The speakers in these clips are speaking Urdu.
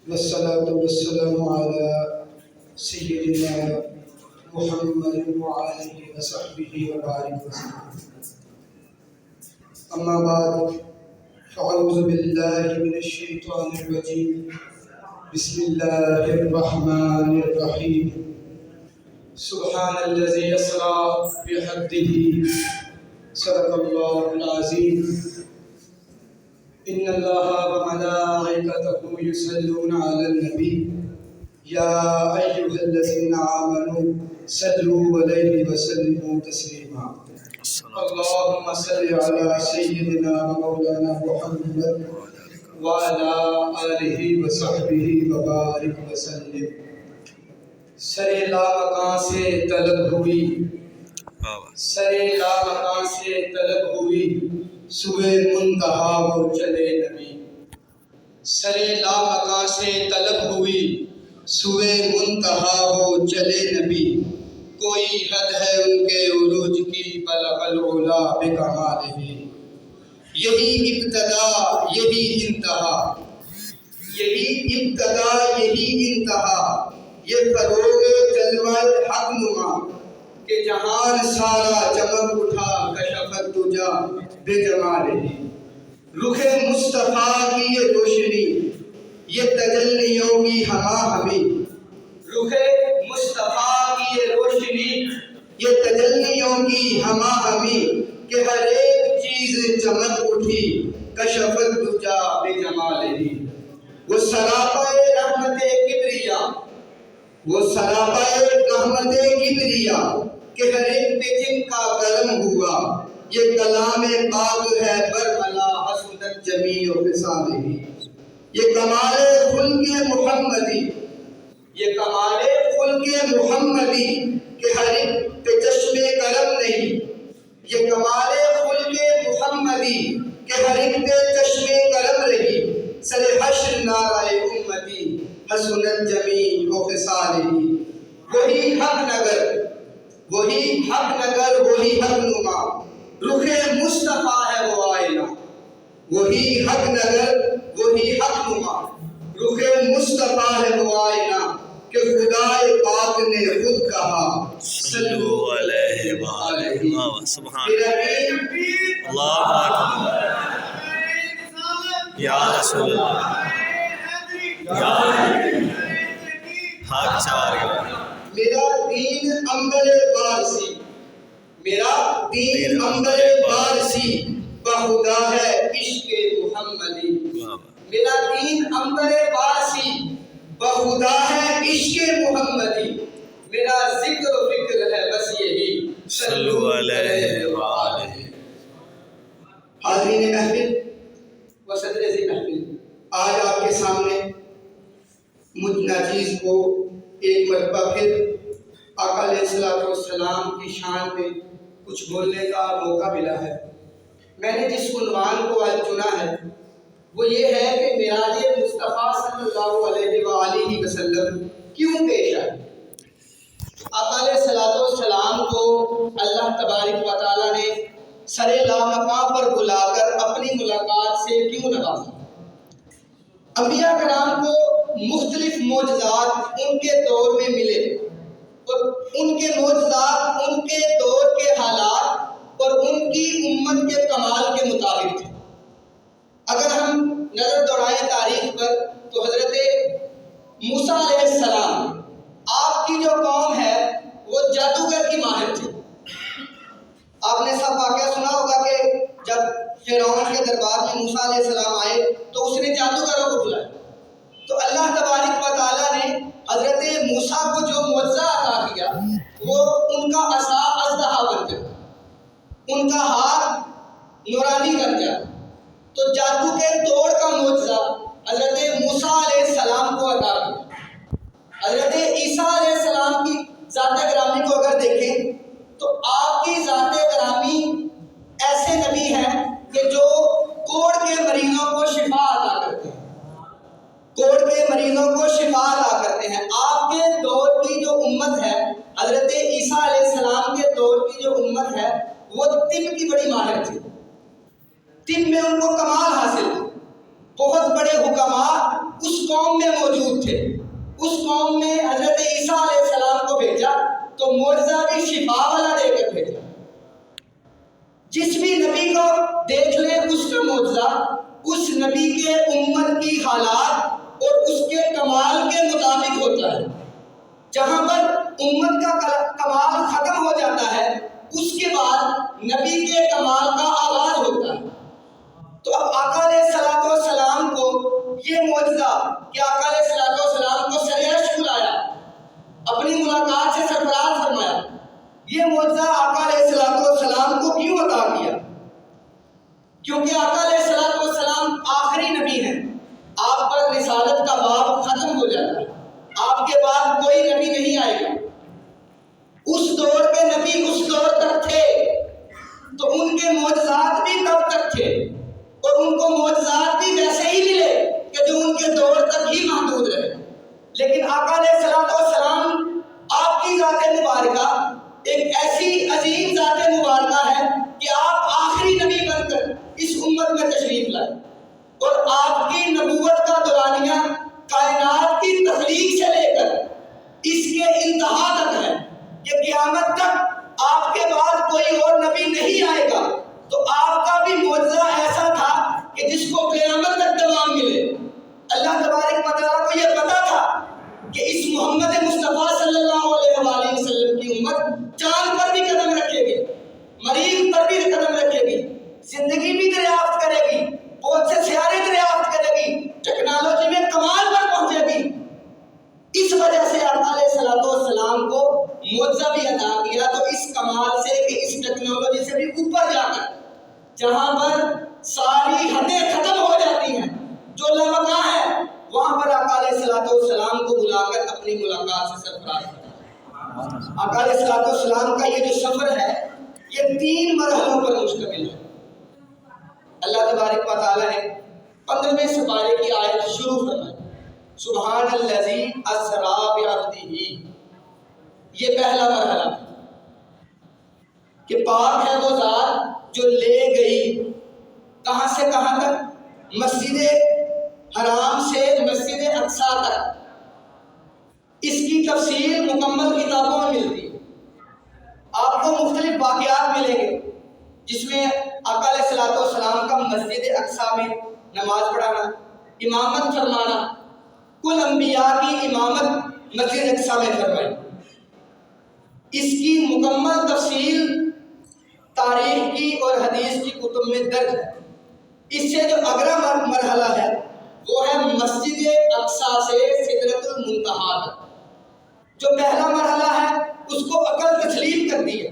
والصلاة والسلام على سيدنا محمد وآله وصحبه وبارك وسلم. أما بعد فأعوذ بالله من الشيطان الرجيم. بسم الله الرحمن الرحيم. سبحان الذي أسرى بعبده صدق الله العظيم. إن الله وملائكته يصلون على النبي يا أيها الذين آمنوا صلوا عليه وسلموا تسليما. اللهم صل على سيدنا ومولانا محمد وعلى آلہ وصحبہ وبارک وسلم. سرے لامکاں سے طلب ہوئی، سرے لامکاں سے طلب ہوئی، سوئے منتہا وہ چلے نبی. سرے لامکاں سے طلب ہوئی، سوئے منتہا وہ چلے نبی. کوئی حد ہے ان کے عروج کی، بلغ العلا بکمالہ. یہی ابتدا یہی انتہا، یہی ابتدا یہی انتہا، یہ فروغ جلوہ حق نما کہ جہان سارا چمک اٹھا کشف الدجا بجمالہ. رخ مصطفیٰ کی یہ روشنی، یہ تجلیوں کی ہما ہمی. رخ مصطفیٰ کی یہ روشنی، یہ تجلیوں کی ہما ہمی کہ ہر ایک چیز چمک اٹھی کشف الدجا بجمالہ. وہ سراپا رحمت کبریا، وہ سراپا رحمت کبریا کہ ہر ایک پہ جن کا قلم ہوا. یہ کلام پاک ہے برملا حسنت جمیع خصالہ. یہ کمال خلق محمدی، یہ کمال خلق محمدی کہ ہر ایک پہ چشم کرم نہیں. یہ کمال خلق محمدی کہ ہر ایک پہ چشم کرم رہی. سر حشر نعرہ امتی حسنت جمیع خصالہ. وہی حق نگر، وہی حق نگر، وہی حق نما. رخ مصطفیٰ ہے وہ آئینہ، وہی حق نگر وہی حق نما. رخ مصطفیٰ ہے وہ آئینہ کہ خدا پاک نے خود کہا صلو علیہ وآلہ. سبحان اللہ، یا رسول اللہ، یا حق چار. میرا دین انبر بارسی، میرا دین انبر بارسی بخدا ہے عشق محمدی. میرا دین انبر بارسی بخدا ہے عشق محمدی. میرا ذکر و فکر ہے بس یہی صلو علیہ وآلہ. حاضرین محفل و صدر ذی محفل، آج آپ کے سامنے مجھ ناچیز کو ایک مرتبہ پھر آقا علیہ السلام کی شان میں کچھ بولنے کا موقع ملا ہے. میں نے جس عنوان کو آج چنا ہے وہ یہ ہے کہ معراج مصطفیٰ صلی اللہ علیہ وآلہ وسلم کیوں پیش آئی. آقا علیہ السلام کو اللہ تبارک و تعالیٰ نے سر لامکاں پر بلا کر اپنی ملاقات سے کیوں نوازا. انبیاء کرام کو مختلف معجزات ان کے دور میں ملے اور ان کے معجزات ان کے دور کے حالات اور ان کی امت کے کمال کے مطابق تھے. اگر ہم نظر دوڑائیں تاریخ پر تو حضرت موسیٰ علیہ السلام، آپ کی جو قوم ہے وہ جادوگر کی ماہر تھی. آپ نے سب واقعہ سنا ہوگا کہ جب فرعون کے دربار میں موسیٰ علیہ السلام آئے تو اس نے جادوگروں کو بلایا. تو اللہ تبارک و تعالیٰ نے حضرت موسیٰ کو جو معجزہ عطا کیا وہ ان کا عصا اژدہا بن گیا، ان کا ہاتھ نورانی بن گیا. تو جادو کے توڑ کا معجزہ حضرت موسیٰ علیہ السلام کو عطا کیا. حضرت عیسیٰ علیہ السلام کی ذات گرامی کو اگر دیکھیں تو آپ کی ذات گرامی ایسے نبی ہیں کہ جو کوڑ کے مریضوں کو شفا عطا کرتے ہیں، کوڑ کے مریضوں کو شفا عطا کرتے ہیں. آپ کے دور کی جو امت ہے، حضرت عیسیٰ علیہ السلام کے دور کی جو امت ہے وہ طب کی بڑی ماہر تھی. طب میں ان کو کمال حاصل تھا، بہت بڑے حکماء اس قوم میں موجود تھے۔ اس قوم میں حضرت عیسیٰ علیہ السلام کو بھیجا تو معجزہ بھی شفا والا دے کر بھیجا۔ جس بھی نبی کو دیکھ لے اس کا معجزہ اس نبی کے امت کی حالات اور اس کے کمال کے مطابق ہوتا ہے۔ جہاں پر امت کا کمال ختم ہو جاتا ہے اس کے بعد نبی کے کمال کا آغاز ہوتا ہے۔ تو اب آقا علیہ الصلوۃ والسلام کو یہ معجزہ کہ آقا علیہ الصلوۃ والسلام کو سرعرش بلایا، اپنی ملاقات سے سرفراز فرمایا، یہ معجزہ آقا علیہ الصلوۃ والسلام کو کیوں عطا کیا؟ کیونکہ آقا علیہ الصلوۃ والسلام آخری نبی ہیں، آپ پر رسالت کا باب ختم ہو جاتا ہے، آپ کے بعد کوئی نبی نہیں آئے گا۔ اس دور کے نبی اس دور تک تھے تو ان کے معجزات بھی تب تک تھے اور ان کو معجزات بھی ویسے ہی ملے کہ جو ان کے دور تک ہی محدود رہے۔ لیکن آقا علیہ الصلوۃ والسلام آپ کی ذات مبارکہ ایک ایسی عظیم ذات مبارکہ ہے کہ آپ آخری نبی بن کر اس امت میں تشریف لائے اور آپ کی نبوت کا دورانیہ کائنات کی تخلیق سے لے کر اس کے انتہا تک ہے کہ قیامت تک آپ کے بعد کوئی اور نبی نہیں آئے گا۔ تو آپ کا بھی معجزہ ایسا تھا کہ جس کو قیامت تک دوام ملے۔ اللہ تبارک و تعالیٰ کو یہ پتا تھا کہ اس محمد مصطفیٰ صلی اللہ علیہ وآلہ وسلم کی امت چاند پر بھی قدم رکھے گی، مریخ پر بھی قدم رکھے گی، زندگی بھی دریافت کرے گی، بہت سے سیارے دریافت کرے گی، ٹیکنالوجی میں کمال پر پہنچے گی۔ اس وجہ سے آقا علیہ الصلوۃ والسلام کو معجزہ بھی عطا کیا، تو اس کمال سے کہ اس ٹیکنالوجی سے بھی اوپر جا کر جہاں پر ساری حدیں ختم ہو جاتی ہیں، جو لامکاں ہے، وہاں پر آقا علیہ الصلوۃ والسلام کو بلا کر اپنی ملاقات سے سرفراز کرا۔ آقا علیہ الصلوۃ والسلام کا یہ جو سفر ہے یہ 3 مرحلوں پر مشتمل ہے۔ اللہ تبارک و تعالیٰ نے 15ویں سپارے کی آیت شروع فرمائی، سبحان الذی اسریٰ بعبدہ، یہ پہلا مرحلہ ہے کہ پاک ہے وہ ذات جو لے گئی کہاں سے کہاں تک، مسجد حرام سے مسجد اقصیٰ تک۔ اس کی تفصیل مکمل کتابوں میں ملتی ہے، آپ کو مختلف واقعات ملیں گے جس میں آقا علیہ الصلوۃ والسلام کا مسجد اقصیٰ میں نماز پڑھانا، امامت فرمانا، کل انبیاء کی امامت مسجد اقصیٰ میں فرمائی۔ اس کی مکمل تفصیل تاریخ کی اور حدیث کی کتب میں درج ہے۔ اس سے جو اگلا مرحلہ ہے وہ ہے مسجد اقصیٰ سے سدرۃ المنتہا تک۔ جو پہلا مرحلہ ہے اس کو عقل تسلیم کر دی ہے،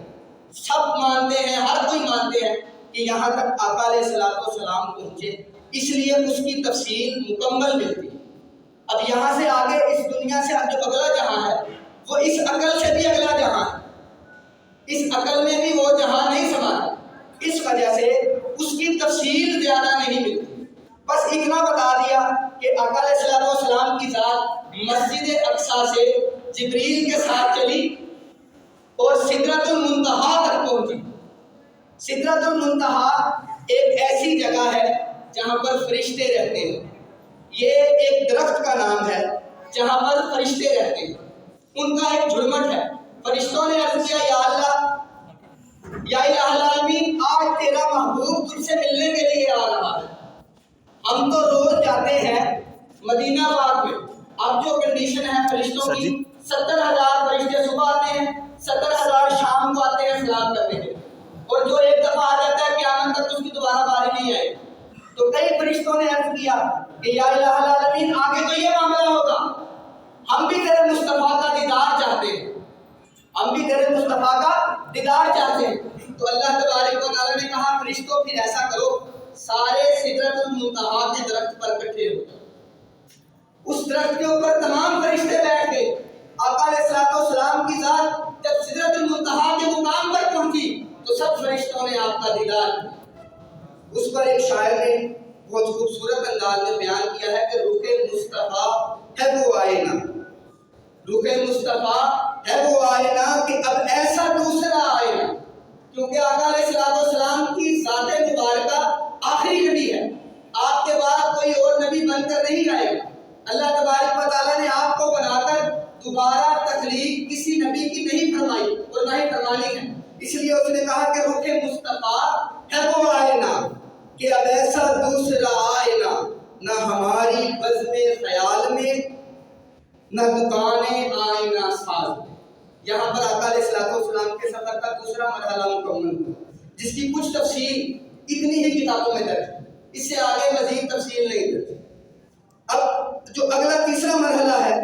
سب مانتے ہیں، ہر کوئی مانتے ہیں کہ یہاں تک آقا علیہ الصلوۃ والسلام پہنچے، اس لیے اس کی تفصیل مکمل ملتی ہے۔ اب یہاں سے آگے اس دنیا سے جو اگلا جہاں ہے وہ اس عقل سے بھی اگلا جہاں ہے، اس عقل میں بھی وہ جہاں نہیں سماتا، اس وجہ سے اس کی تفصیل زیادہ نہیں ملتی۔ بس اتنا بتا دیا کہ آقا علیہ الصلوۃ والسلام کی ذات مسجد اقصیٰ سے جبریل کے ساتھ چلی اور سدرۃ المنتہا تک پہنچی۔ سدرۃ المنتہا ایک ایسی جگہ ہے جہاں پر فرشتے رہتے ہیں، یہ ایک درخت کا نام ہے جہاں پر فرشتے رہتے ہیں، ان کا ایک جھرمٹ ہے۔ فرشتوں نے عرض کیا، یا اللہ، یا الہ العالمین، آج تیرا محبوب تجھ سے ملنے کے لیے آ رہا ہے۔ ہم تو روز جاتے ہیں مدینہ پاک میں، اب جو کنڈیشن ہے فرشتوں کی، 70,000 فرشتے صبح آتے ہیں، 70,000 شام کو آتے ہیں سلام کرنے کے، اور جو ایک دفعہ آ جاتا ہے قیامت تک اس کی دوبارہ باری نہیں آئے۔ تو کئی فرشتوں نے عرض کیا کہ یا الہ العالمین، آگے تو یہ معاملہ ہوگا، ہم بھی تیرے مصطفیٰ کا دیدار چاہتے ہیں، ہم بھی تیرے مصطفیٰ کا دیدار چاہتے ہیں۔ تو اللہ تبارک و تعالیٰ نے کہا، فرشتوں پھر ایسا کرو، سارے سدرۃ المنتہا کے درخت پر اکٹھے ہو جاؤ۔ اس درخت کے اوپر تمام فرشتے بیٹھ گئے۔ آقا علیہ الصلوۃ والسلام کی ذات جب سدرۃ المنتہا کے مقام پر پہنچی تو سب فرشتوں نے آپ کا دیدار کیا۔ اس پر ایک شاعر نے بہت خوبصورت انداز میں بیان کیا ہے کہ رخ مصطفیٰ ہے وہ آئینہ، رخ مصطفیٰ ہے وہ آئینہ کہ اب ایسا دوسرا آئینہ، کیونکہ آقا علیہ الصلوۃ والسلام کی ذات مبارکہ آخری نبی ہے، آپ کے بعد کوئی اور نبی بن کر نہیں آئے گا۔ اللہ تبارک و تعالیٰ نے آپ کو بنا کر دوبارہ تخلیق کسی نبی کی نہیں فرمائی اور نہ ہی فرمانی ہے، اس لیے اس نے کہا کہ رخ مصطفیٰ ہے وہ آئینہ کہ اب ایسا دوسرا آئینہ نہ ہماری بزم خیال میں نہ دکانیں آئینہ ساز میں۔ یہاں پر آقا علیہ السلام کے سفر کا دوسرا مرحلہ مکمل ہوا، جس کی کچھ تفصیل اتنی ہی کتابوں میں درج ہے، اس سے آگے مزید تفصیل نہیں درج۔ اب جو اگلا تیسرا مرحلہ ہے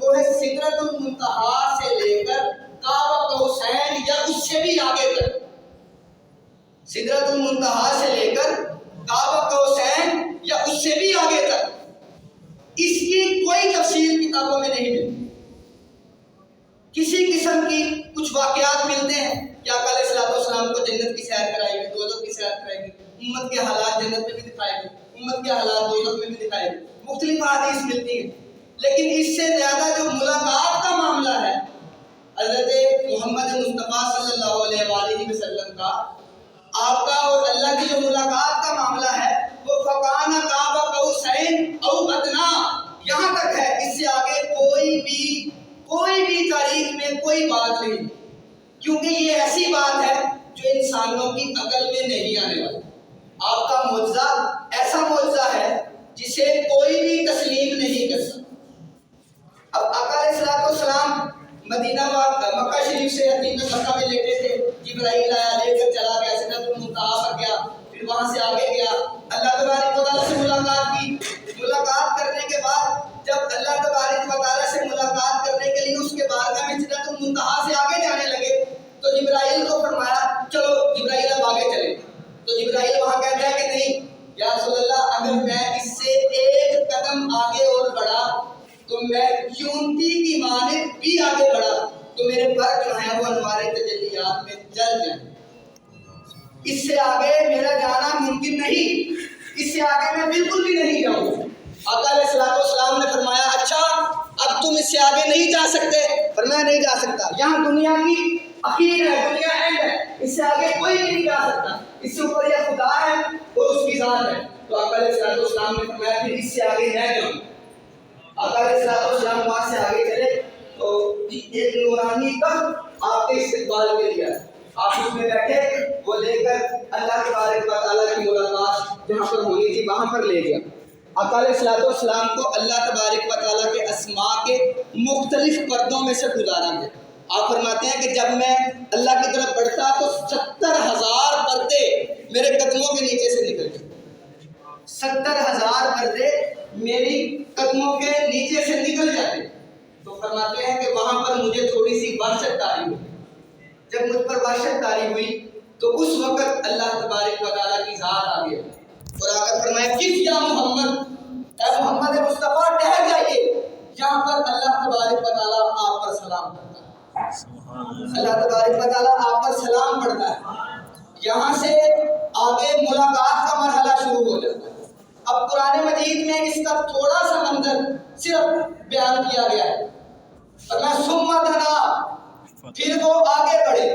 وہ ہے سدرۃ المنتہا سے لے کر قاب قوسین یا اس سے بھی آگے تک۔ سدرۃ المنتہا سے لے کر قاب قوسین یا اس سے بھی آگے تک، اس کی کوئی تفصیل کتابوں میں نہیں ملتی۔ کسی قسم کی کچھ واقعات ملتے ہیں کہ آقا علیہ السلام کو جنت کی سیر کرائی گئی، دوزخ کی سیر کرائی گئی، امت کے حالات جنت میں بھی دکھائے گئے، امت کے حالات دوزخ میں بھی دکھائے گئے، مختلف احادیث ملتی ہیں۔ لیکن اس سے زیادہ جو ملاقات کا معاملہ ہے حضرت محمد مصطفیٰ صلی اللہ علیہ وآلہ وسلم کا، آپ کا اور اللہ کی جو ملاقات کا معاملہ ہے وہ فکان قاب قوسین او ادنا یہاں تک ہے، اس سے آگے کوئی بھی تاریخ میں کوئی بات نہیں، کیونکہ یہ ایسی بات ہے جو انسانوں کی عقل میں نہیں آنے والی۔ آپ کا معجزہ ایسا معجزہ ہے جسے کوئی بھی تسلیم نہیں کر سکتا۔ اب آقا علیہ السلام مدینہ مکہ شریف سے حتیم مکہ میں لیٹے تھے، جبرائیل آیا، لے کر چلا گیا، سدرۃ المنتہا پر گیا، پھر وہاں سے آگے گیا، اللہ تبارک و تعالیٰ سے ملاقات کی۔ ملاقات کرنے کے بعد جب اللہ تبارک و تعالیٰ سے ملاقات کرنے کے لیے اس کے بارگاہ میں سدرۃ المنتہا سے آگے جانے لگے تو جبرائیل کو فرمایا چلو جبرائیل اب آگے چلیں۔ تو جبرائیل وہاں کہتا ہے کہ نہیں یا رسول اللہ، اگر میں اس سے ایک قدم آگے اور بڑھا تو میں چونٹی کی مانند بھی آگے بڑھا تو میرے پر جو ہے وہ انوار تجلیات میں جل جائیں، اس سے آگے میرا جانا ممکن نہیں، اس سے آگے میں بالکل بھی نہیں جاؤں گا۔ آقا علیہ السلام نے فرمایا اچھا اب تم اس سے آگے نہیں جا سکتے؟ فرمایا نہیں جا سکتا، یہاں دنیا کی اخیر ہے، دنیا اینڈ ہے، اس سے آگے کوئی نہیں جا سکتا، اس سے اوپر یہ خدا ہے اور اس کی ذات ہے۔ تو آقا علیہ السلام نے فرمایا پھر اس سے آگے میں جاؤں۔ آقا علیہ السلام وہاں سے آگے چلے تو ایک نورانی تخت آپ کے استقبال کے لیے آپ اس میں بیٹھے، وہ لے کر اللہ تبارک و تعالیٰ کی ملاقات جہاں پر ہونی تھی وہاں پر لے گیا۔ آقا علیہ السلام کو اللہ تبارک و تعالیٰ کے اسماء کے مختلف پردوں میں سے گزارا گیا۔ آپ فرماتے ہیں کہ جب میں اللہ کی طرف بڑھتا تو 70,000 پردے میرے قدموں کے نیچے سے نکل گئے، 70,000 پردے میری قدموں کے نیچے سے نکل جاتے۔ تو فرماتے ہیں کہ وہاں پر مجھے تھوڑی سی وحشت طاری ہوئی۔ جب مجھ پر وحشت طاری ہوئی تو اس وقت اللہ تبارک و تعالیٰ کی ذات آ گئی اور آ کر فرمایا کس یا محمد، اے محمد مصطفیٰ ٹھہر جائیے، یہاں پر اللہ تبارک و تعالیٰ آپ پر سلام کرتا ہے، اللہ تبارک و تعالیٰ آپ پر سلام پڑھتا ہے۔ یہاں سے آگے ملاقات کا مرحلہ شروع ہو جاتا ہے۔ اب قرآن مجید میں اس کا تھوڑا سا منظر صرف بیان کیا گیا ہے، فرمایا ثم دنا، پھر وہ آگے بڑھے،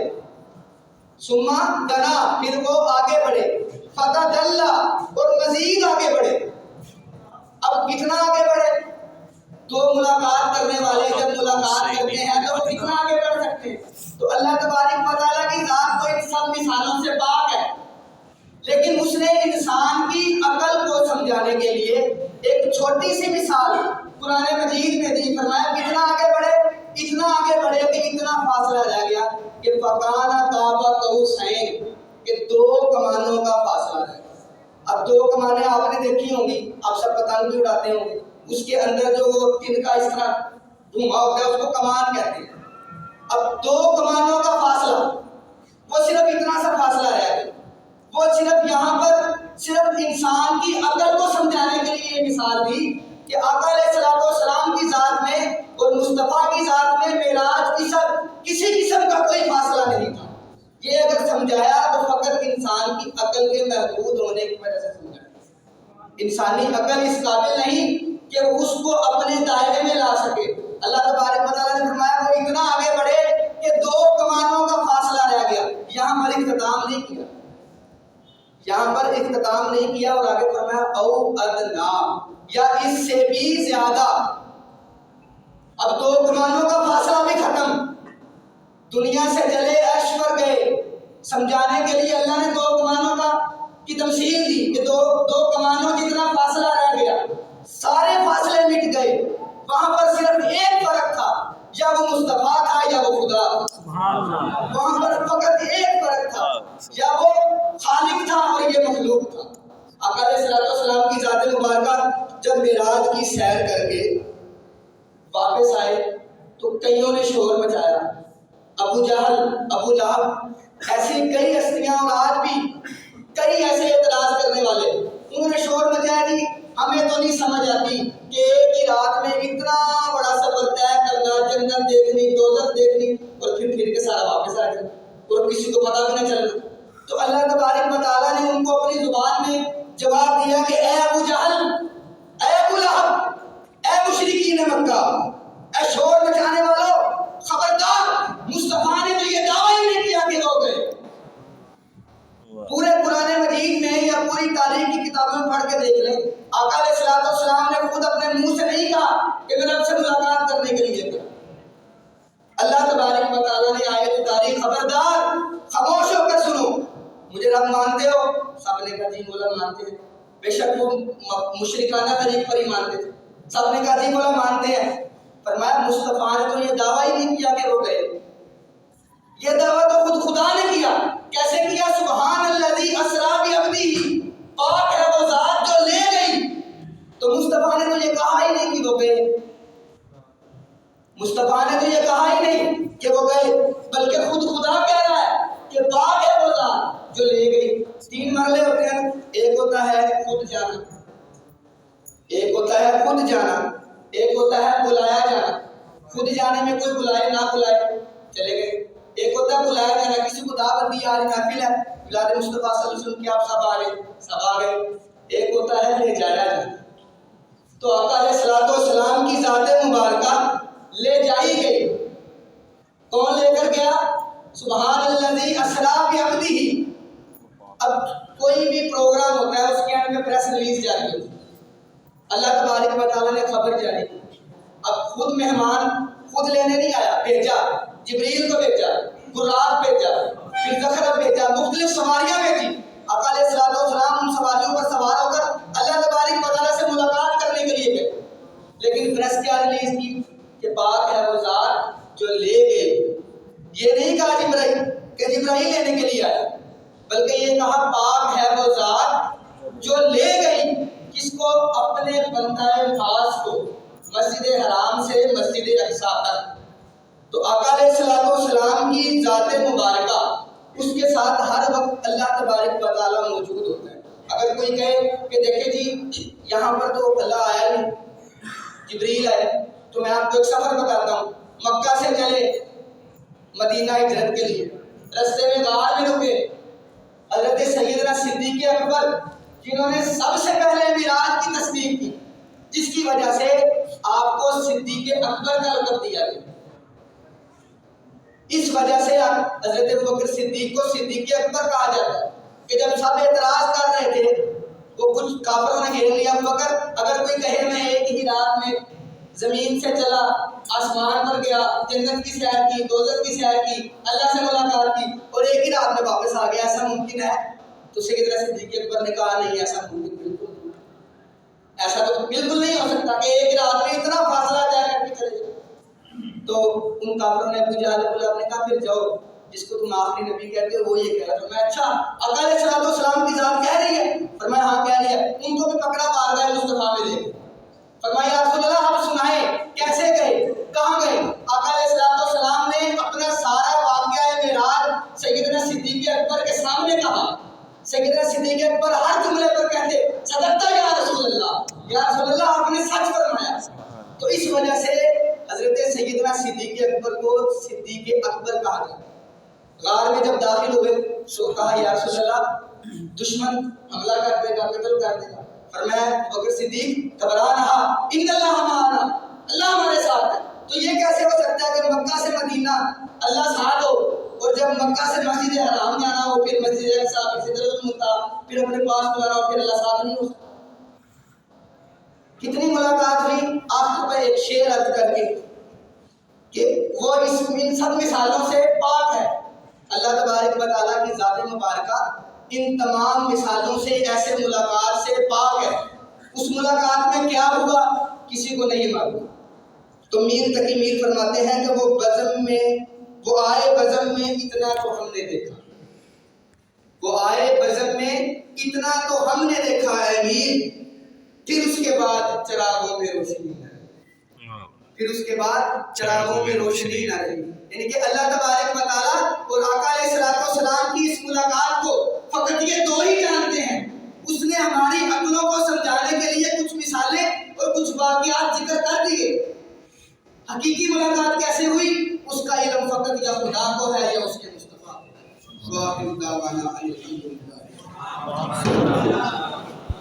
ثم دنا پھر وہ آگے بڑھے، فتدلی اور مزید آگے بڑھے۔ اب کتنا آگے بڑھے؟ دو ملاقات کرنے والے جب ملاقات کرتے ہیں تو وہ کتنا آگے بڑھ سکتے ہیں؟ تو اللہ تبارک و تعالیٰ کی ذات تو ان سب مثالوں سے پاک ہے، لیکن اس نے انسان کی عقل کو سمجھانے کے لیے ایک چھوٹی سی مثال قرآن مجید میں دی۔ فرمایا کتنا آگے بڑھے؟ اتنا آگے بڑھے کہ اتنا فاصلہ رہ گیا کہ فکان قاب قوسین، کہ دو کمانوں کا فاصلہ رہ گیا۔ اب دو کمانیں آپ نے دیکھی ہوں گی، آپ سب پتنگ بھی اڑاتے ہوں گے، اس کے اندر جو وہ ان کا اس طرح دھواں ہوتا ہے اس کو کمان کہتے ہیں۔ اب دو کمانوں کا فاصلہ وہ صرف اتنا سا فاصلہ رہ گیا، وہ صرف یہاں پر صرف انسان کی عقل کو سمجھانے کے لیے یہ مثال دی کہ آقا علیہ السلام کی ذات میں اور مصطفیٰ کی ذات میں معراج کی کسی قسم کا کوئی فاصلہ نہیں تھا۔ یہ اگر سمجھایا تو فقط انسان کی عقل کے محدود ہونے کی وجہ سے سمجھایا۔ انسانی عقل اس قابل نہیں کہ وہ اس کو اپنے دائرے میں لا سکے۔ اللہ تبارک و تعالیٰ نے فرمایا وہ اتنا آگے بڑھے کہ دو کمانوں کا فاصلہ رہ گیا۔ یہاں ملک خطاب نہیں کیا، یہاں پر اختتام نہیں کیا اور آگے فرمایا او ادنا، یا اس سے بھی زیادہ. اب دو کمانوں کا فاصلہ بھی ختم، دنیا سے جلے عرش پر گئے. سمجھانے کے لیے اللہ نے دو کمانوں کی تمثیل دی کہ دو کمانوں جتنا فاصلہ رہ گیا، سارے فاصلے مٹ گئے. وہاں پر صرف ایک فرق تھا، یا وہ مصطفیٰ تھا یا وہ خدا تھا. وہاں پر فقط ایک فرق تھا، یا وہ خالق تھا اور یہ مخلوق تھا. آقا علیہ الصلوۃ والسلام کی ذات مبارکہ جب معراج کی سیر کر کے واپس آئے تو کئیوں نے شور مچایا. ابو جہل، ابو لہب، ایسی کئی ہستیاں اور آج بھی کئی ایسے اعتراض کرنے والے، انہوں نے شور مچایا جی ہمیں تو نہیں سمجھ آتی کہ ایک ہی رات میں اتنا بڑا سفر طے کرنا، جنت دیکھنی، دوزخ دیکھنی اور پھر کے سارا واپس آ جانا اور کسی کو پتہ بھی نہ چلنا. تو اللہ تبارک و تعالیٰ نے ان کو اپنی زبان میں جواب دیا کہ اے ابو جہل، اے ابو لہب، اے مشرکین مکہ، اے شور مچانے والوں، خبردار، مصطفیٰ نے تو یہ دعویٰ ہی نہیں کیا کہ وہ گئے. پورے قرآن مجید میں یا پوری تاریخ کی کتابوں میں پڑھ کے دیکھ لیں، آقا علیہ الصلوۃ والسلام نے خود اپنے منہ سے نہیں کہا کہ میں رب سے ملاقات کرنے کے لیے گیا. اللہ تبارک و تعالیٰ نے آیت اتاری، خبردار، خاموش ہو کر سنو، مجھے رب مانتے ہو؟ سب نے کہا جی مولا مانتے ہیں. بے شک وہ مشرکانہ طریق پر ہی مانتے تھے. سب نے کہا جی مولا مانتے ہیں. فرمایا مصطفیٰ نے تو یہ دعویٰ ہی نہیں کیا کہ وہ گئے. یہ دعویٰ تو خود خدا نے کیا. کیسے کیا؟ سبحان الذی اسریٰ بعبدہ، پاک ہے وہ ذات جو لے گئی. تو مصطفیٰ نے تو یہ کہا ہی نہیں کہ وہ گئے. مصطفیٰ نے تو یہ کہا ہی نہیں کہ وہ گئے، بلکہ خود خدا کہہ رہا ہے کہ پاک ہے وہ ذات جو لے گئی. تین مرحلے ہوتے ہیں، ایک ہوتا ہے خود جانا، ایک ہوتا ہے خود جانا، ایک ہوتا ہے بلایا جانا. خود جانے میں کوئی بلائے نہ بلائے چلے گئے. ایک ہوتا ہے بلایا جانا، کسی کو دعوت دی آج محفل ہے، میلاد مصطفیٰ صلی اللہ علیہ وسلم کی آپ سب آ گئے. ایک ہوتا ہے لے جایا جانا. تو آقا علیہ الصلوۃ والسلام کی ذات مبارکہ لے جائی گئی. کون لے کر گیا؟ سبحان الذی اسریٰ بعبدہ. اب کوئی بھی پروگرام ہوتا ہے اس کے اندر میں پریس ریلیز جاری ہوتی ہے، اللہ تبارک و تعالیٰ نے خبر جاری کی. اب خود مہمان خود لینے نہیں آیا، بھیجا، جبریل کو بھیجا، براق بھیجا، پھر زخرف بھیجا، مختلف سواریاں بھیجی. آقا علیہ الصلوۃ والسلام ان سواریوں پر سوار ہو کر اللہ تبارک و تعالیٰ سے ملاقات کرنے کے لیے گئے. لیکن پریس کیا ریلیز کی کہ پاک ہے وہ ذات جو لے گئے. یہ نہیں کہا جبرائیل کہ جبرائیل لینے کے لیے آیا، بلکہ یہ کہا پاک ہے وہ ذات جو لے گئی. کس کو؟ اپنے بندہ خاص کو، مسجد حرام سے مسجد اقصیٰ تک. تو آقا علیہ الصلوۃ والسلام کی ذات مبارکہ، اس کے ساتھ ہر وقت اللہ تبارک و تعالیٰ موجود ہوتا ہے. اگر کوئی کہے کہ دیکھیں جی یہاں پر تو اللہ آیا نہیں، جبریل آئے، تو میں آپ کو ایک سفر بتاتا ہوں. مکہ سے چلے مدینہ ہجرت کے لیے، رستے میں غار میں رکے. حضرت سیدنا صدیق اکبر جنہوں نے سب سے پہلے معراج کی تصدیق کی، جس کی وجہ سے آپ کو صدیق اکبر کا لقب دیا گیا. اس وجہ سے حضرت ابوبکر صدیق کو صدیق اکبر کہا جاتا ہے کہ جب سب اعتراض کر رہے تھے، وہ کچھ کافروں نے گھیر لیا ابوبکر، اگر کوئی کہے میں ایک ہی رات میں زمین سے چلا، آسمان پر گیا، جنت کی سیر کی، دوزخ کی سیر کی، اللہ سے ملاقات کی اور ایک ہی رات میں واپس آ گیا، ایسا ممکن ہے؟ تو سیدنا صدیق اکبر نے کہا نہیں، ایسا ممکن بالکل نہیں، ایسا تو بالکل نہیں ہو سکتا کہ ایک رات میں اتنا فاصلہ طے کر کے چلے جائے. تو ان کافروں نے ابو جہل کو نے کہا پھر جاؤ، جس کو تم آخری نبی کہتے ہو وہ یہ کہہ رہا. تو میں اچھا آقا علیہ الصلوۃ والسلام کی ذات کہہ رہی ہے؟ فرمایا ہاں کہہ رہی ہے. ان کو بھی پکڑا بارگاہ مصطفیٰ میں لے گئے. فرمایا یا رسول اللہ آپ سنائیں کیسے گئے، کہاں گئے؟ آقا علیہ الصلوۃ والسلام نے اپنا سارا واقعہ معراج سیدنا صدیق اکبر کے سامنے کہا. سیدنا صدیق اکبر ہر جملے پر کہتے صدقت یا رسول اللہ، یا رسول اللہ آپ نے سچ فرمایا. تو اس وجہ سے حضرت سیدنا صدیق اکبر کو صدیق اکبر کہا جاتا ہے. غار میں جب داخل ہوئے تو کہا یا رسول اللہ دشمن حملہ کر دے گا، قتل کر دے گا. فرمایا بکر صدیق گھبرا رہا، ان اللہ معنا، اللہ ہمارے ساتھ ہے. تو یہ کیسے ہو سکتا ہے کہ مکہ سے مدینہ اللہ ساتھ ہو اور جب مکہ سے مسجد حرام جانا ہو، پھر مسجد اقصی، پھر سدرۃ المنتہا، پھر اپنے پاس بلانا ہو، پھر اللہ ساتھ نہیں ہو سکتا۔ کتنی ملاقات ہوئی، آخر پر ایک شعر عرض کر کے کہ وہ ان سب مثالوں سے پاک ہے۔ اللہ تبارک و تعالیٰ کی ذات مبارکہ ان تمام مثالوں سے، ایسے ملاقات سے پاک ہے۔ اس ملاقات میں کیا ہوا کسی کو نہیں معلوم۔ تو میر تقی میر فرماتے ہیں کہ وہ آئے بزم میں اتنا تو ہم نے دیکھا، وہ آئے بزم میں اتنا تو ہم نے دیکھا ہے میر، پھر اس کے بعد چراغوں میں روشنی نہ رہی، پھر اس کے بعد چراغوں میں روشنی نہ رہی۔ یعنی کہ اللہ تبارک و تعالیٰ اور آقا علیہ السلام کی اس ملاقات کو فقط یہ دو ہی جانتے ہیں۔ اس نے ہماری عقلوں کو سمجھانے کے لیے کچھ مثالیں اور کچھ واقعات ذکر کر دیے۔ حقیقی ملاقات کیسے ہوئی اس کا علم فقط یا خدا کو ہے یا اس کے مصطفیٰ کو ہے۔